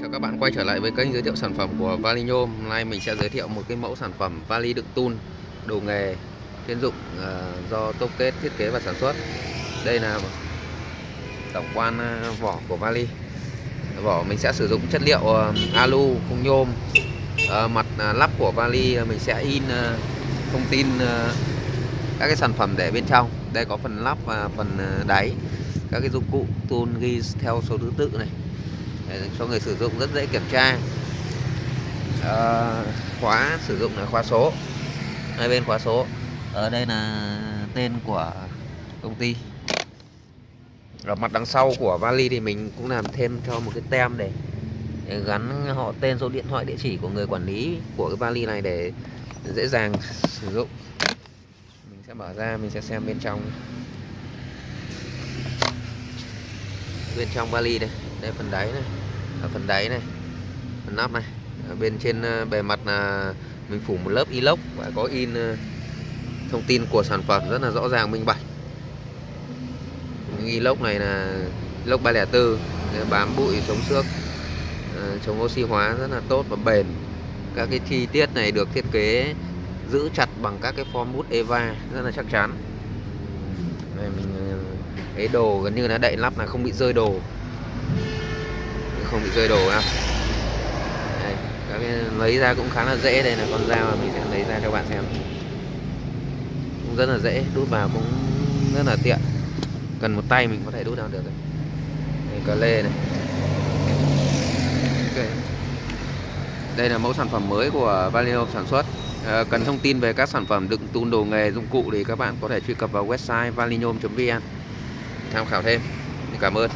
Chào các bạn quay trở lại với kênh giới thiệu sản phẩm của Valinhôm. Hôm nay mình sẽ giới thiệu một cái mẫu sản phẩm vali đựng tun đồ nghề chuyên dụng do Tô Kết thiết kế và sản xuất. Đây là tổng quan vỏ của vali. Vỏ mình sẽ sử dụng chất liệu alu không nhôm. Mặt lắp của vali mình sẽ in thông tin các cái sản phẩm để bên trong. Đây có phần lắp và phần đáy, các cái dụng cụ tun ghi theo số thứ tự này để cho người sử dụng rất dễ kiểm tra. Khóa sử dụng là khóa số, hai bên khóa số. Ở đây là tên của công ty. Ở mặt đằng sau của vali thì mình cũng làm thêm cho một cái tem để gắn họ tên, số điện thoại, địa chỉ của người quản lý của cái vali này để dễ dàng sử dụng. Mình sẽ mở ra, mình sẽ xem bên trong. Bên trong vali đây, đây phần đáy này, ở phần đáy này, phần nắp này. Ở bên trên bề mặt là mình phủ một lớp inox và có in thông tin của sản phẩm rất là rõ ràng minh bạch. Inox này là inox 304, bám bụi, chống xước, chống oxy hóa rất là tốt và bền. Các cái chi tiết này được thiết kế giữ chặt bằng các cái form bút Eva rất là chắc chắn. Này mình cái đồ gần như là đậy nắp là không bị rơi đồ, không bị rơi đồ nào. Đây, các cái lấy ra cũng khá là dễ. Đây là con dao mà mình sẽ lấy ra cho bạn xem, cũng rất là dễ, đút vào cũng rất là tiện, cần một tay mình có thể đút vào được rồi. Đây, cờ lê này. Okay. Đây là mẫu sản phẩm mới của Valinhôm sản xuất. Cần thông tin về các sản phẩm đựng tun đồ nghề, dụng cụ thì các bạn có thể truy cập vào website valinyôm.vn tham khảo thêm. Cảm ơn.